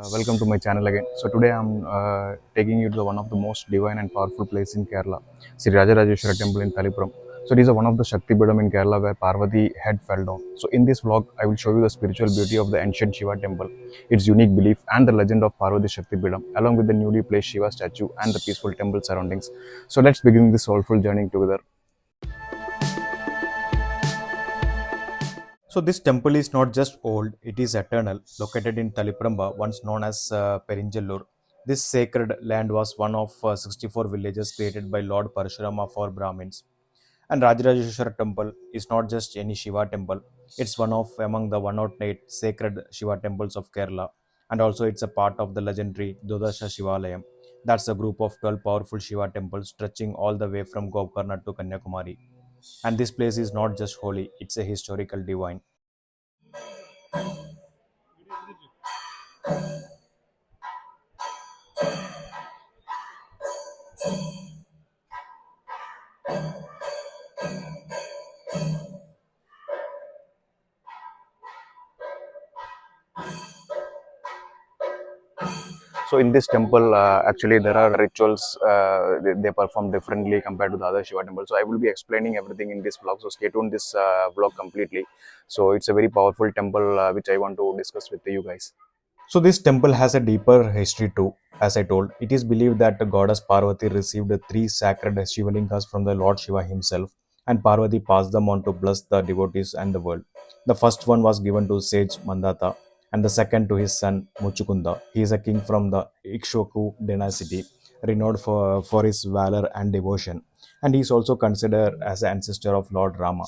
Welcome to my channel again. So today I'm taking you to one of the most divine and powerful place in Kerala, Sri Rajarajeshwara Temple in Taliparamba. So it is one of the Shakti Peetham in Kerala where Parvati head fell down. So in this vlog, I will show you the spiritual beauty of the ancient Shiva temple, its unique belief and the legend of Parvati Shakti Peetham, along with the newly placed Shiva statue and the peaceful temple surroundings. So let's begin this soulful journey together. So this temple is not just old, it is eternal. Located in Taliparamba, once known as Perinjallur, this sacred land was one of 64 villages created by Lord Parashurama for Brahmins. And Rajarajeshwara Temple is not just any Shiva temple, it's one of among the 108 sacred Shiva temples of Kerala. And also it's a part of the legendary Dodasha Shivalayam. That's a group of 12 powerful Shiva temples stretching all the way from Gokarna to Kanyakumari. And this place is not just holy, it's a historical divine. So in this temple, actually there are rituals. They perform differently compared to the other Shiva temples. So I will be explaining everything in this vlog. So stay tuned this vlog completely. So it's a very powerful temple which I want to discuss with you guys. So this temple has a deeper history too. As I told, it is believed that the goddess Parvati received three sacred Shivalingas from the Lord Shiva himself, and Parvati passed them on to bless the devotees and the world. The first one was given to sage Mandata, and the second to his son Muchukunda. He is a king from the Ikshwaku dynasty, renowned for his valor and devotion. And he is also considered as the ancestor of Lord Rama.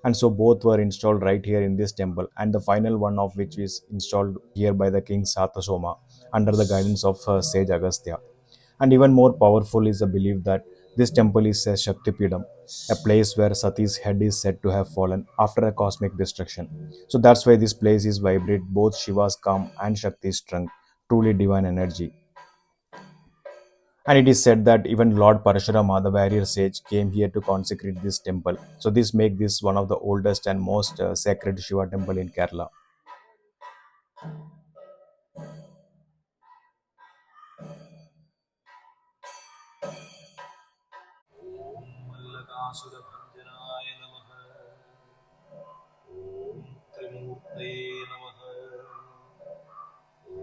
And so both were installed right here in this temple, and the final one of which is installed here by the king Satasoma under the guidance of sage Agastya. And even more powerful is the belief that this temple is a Shakti Peetham, a place where Sati's head is said to have fallen after a cosmic destruction. So that's why this place is vibrate both Shiva's calm and Shakti's strength, truly divine energy. And it is said that even Lord Parashurama, the warrior sage, came here to consecrate this temple. So this makes this one of the oldest and most sacred Shiva temple in Kerala. मल्लकासुरभञ्जनाय नमः ॐ त्रिमूर्तये नमः ॐ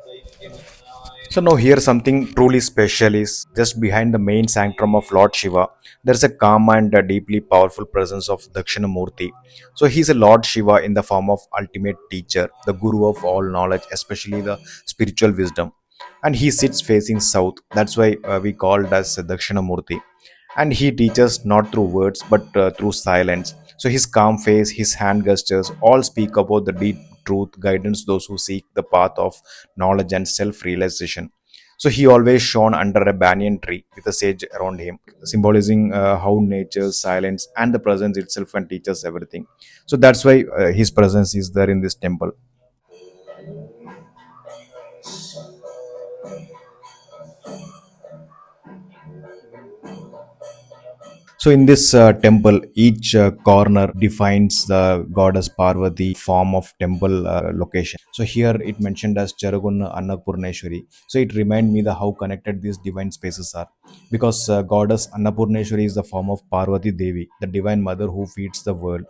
दैत्यमग्नाय So now here something truly special is just behind the main sanctum of Lord Shiva. There's a calm and a deeply powerful presence of Dakshinamoorthi. So he's a Lord Shiva in the form of ultimate teacher, the guru of all knowledge, especially the spiritual wisdom. And he sits facing south. That's why we called as Dakshinamurti. And he teaches not through words but through silence. So his calm face, his hand gestures, all speak about the deep truth, guidance those who seek the path of knowledge and self-realization. So he always shone under a banyan tree with a sage around him, symbolizing how nature, silence, and the presence itself can teach us everything. So that's why his presence is there in this temple. So in this temple, each corner defines the goddess Parvati form of temple location. So here it mentioned as Charagun Annapurneshwari. So it remind me the how connected these divine spaces are, because goddess Annapurneshwari is the form of Parvati Devi, the divine mother who feeds the world,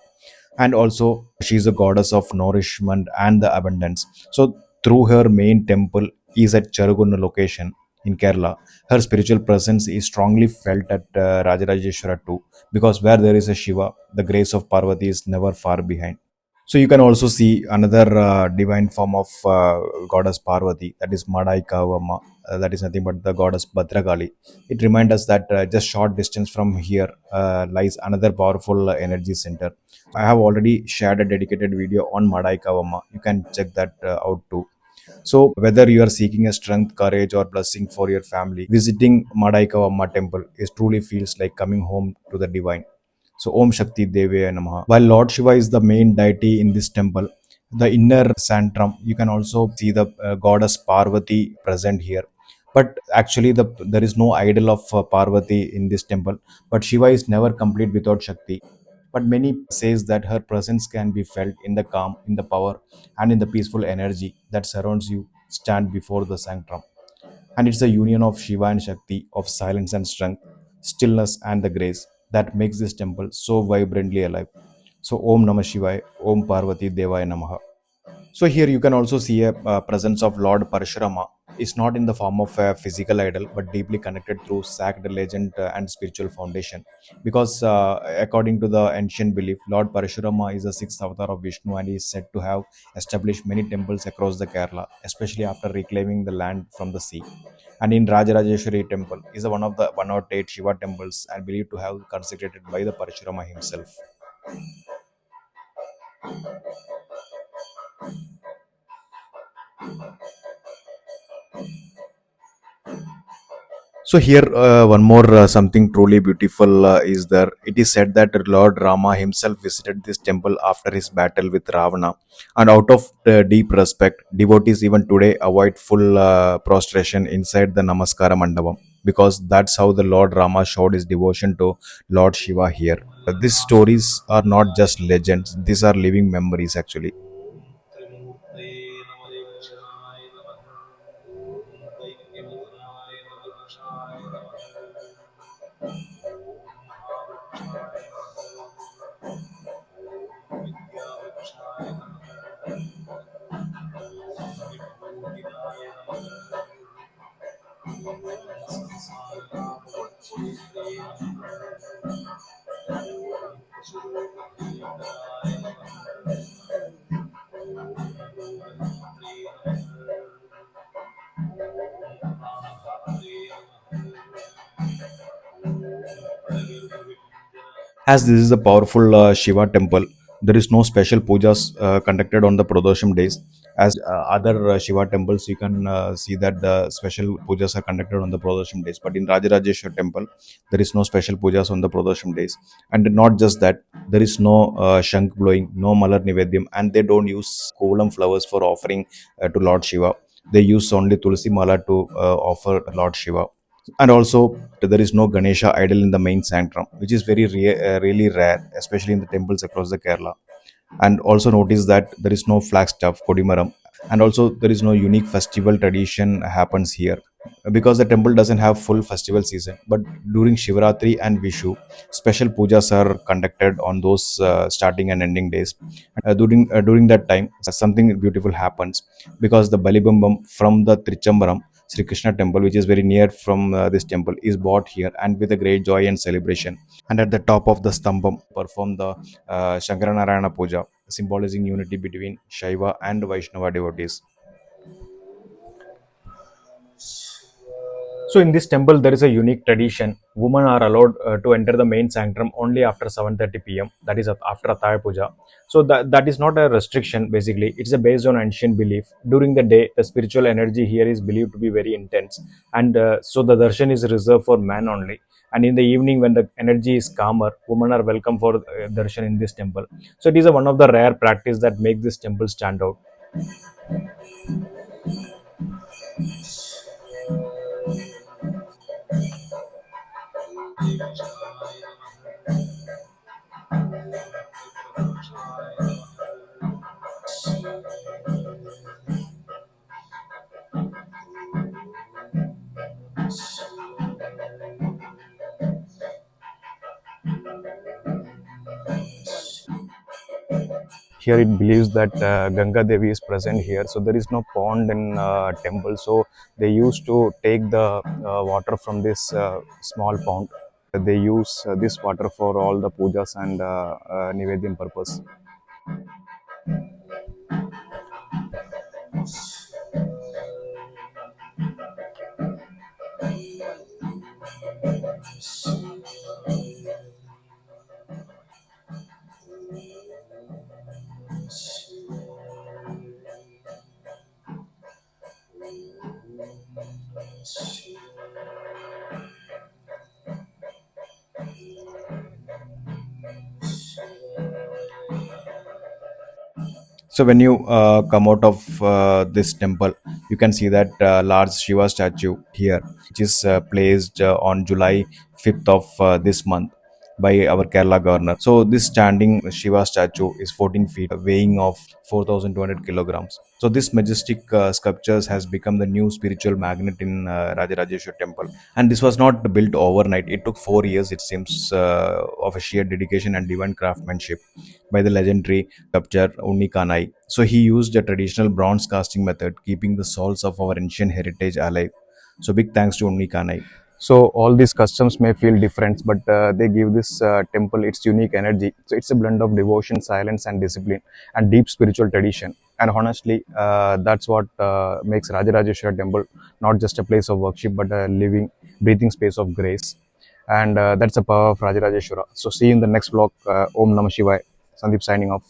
and also she is a goddess of nourishment and the abundance. So through her main temple is at Charagun location in Kerala. Her spiritual presence is strongly felt at Rajarajeshwara too, because where there is a Shiva, the grace of Parvati is never far behind. So you can also see another divine form of goddess Parvati, that is Madaikavama. That is nothing but the goddess Bhadragali. It reminds us that just short distance from here lies another powerful energy center. I have already shared a dedicated video on Madaikavama. You can check that out too. So whether you are seeking a strength, courage, or blessing for your family, visiting Madaikavamma temple is truly feels like coming home to the divine. So Om Shakti Devi Namaha. While Lord Shiva is the main deity in this temple, the inner sanctum, you can also see the goddess Parvati present here. But actually, there is no idol of Parvati in this temple. But Shiva is never complete without Shakti. But many says that her presence can be felt in the calm, in the power, and in the peaceful energy that surrounds you stand before the sanctum. And it's a union of Shiva and Shakti, of silence and strength, stillness and the grace that makes this temple so vibrantly alive. So Om Namah Shivaya, Om Parvati Devaya Namaha. So here you can also see a presence of Lord Parashurama. Is not in the form of a physical idol, but deeply connected through sacred legend and spiritual foundation. Because according to the ancient belief, Lord Parashurama is the sixth avatar of Vishnu, and he is said to have established many temples across the Kerala, especially after reclaiming the land from the sea. And in Rajarajeshwara Temple is one of the 108 Shiva temples and believed to have consecrated by the Parashurama himself. So here, one more something truly beautiful is there. It is said that Lord Rama himself visited this temple after his battle with Ravana, and out of deep respect, devotees even today avoid full prostration inside the Namaskara Mandapam, because that's how the Lord Rama showed his devotion to Lord Shiva here. These stories are not just legends; these are living memories actually. As this is a powerful Shiva temple, there is no special pujas conducted on the Pradosham days. As other Shiva temples, you can see that the special pujas are conducted on the Pradosham days. But in Rajarajeshwara temple, there is no special pujas on the Pradosham days. And not just that, there is no shank blowing, no malar nivedyam, and they don't use kolam flowers for offering to Lord Shiva. They use only tulsi mala to offer Lord Shiva. And also there is no Ganesha idol in the main sanctum, which is really rare, especially in the temples across the Kerala. And also notice that there is no flagstaff kodimaram, and also there is no unique festival tradition happens here, because the temple doesn't have full festival season. But during Shivaratri and Vishu, special pujas are conducted on those starting and ending days. During that time, something beautiful happens, because the Balibambam from the Trichambaram Sri Krishna temple, which is very near from this temple, is bought here, and with a great joy and celebration. And at the top of the stambam perform the Shankaranarayana Puja, symbolizing unity between Shaiva and Vaishnava devotees. So in this temple, there is a unique tradition. Women are allowed to enter the main sanctum only after 7:30 p.m. That is after Ataya Puja. So that is not a restriction. Basically, it's a based on ancient belief. During the day, the spiritual energy here is believed to be very intense, and so the darshan is reserved for men only. And in the evening, when the energy is calmer, women are welcome for darshan in this temple. So it is one of the rare practice that make this temple stand out. Here it believes that Ganga Devi is present here, so there is no pond in temple. So they used to take the water from this small pond. They use this water for all the pujas and nivedyam purpose. So when you come out of this temple, you can see that large Shiva statue here, which is placed on July 5th of this month. by our Kerala governor. So this standing Shiva statue is 14 feet, weighing of 4,200 kilograms. So this majestic sculptures has become the new spiritual magnet in Rajarajeshwara Temple. And this was not built overnight. It took 4 years, it seems, of a sheer dedication and divine craftsmanship by the legendary sculptor Unni Kanai. So he used a traditional bronze casting method, keeping the souls of our ancient heritage alive. So big thanks to Unni Kanai. So all these customs may feel different, but they give this temple its unique energy. So it's a blend of devotion, silence, and discipline, and deep spiritual tradition. And honestly, that's what makes Rajarajeshwara Temple not just a place of worship, but a living, breathing space of grace. And that's the power of Rajarajeshwara. So see you in the next vlog. Om Namah Shivaya. Sandeep signing off.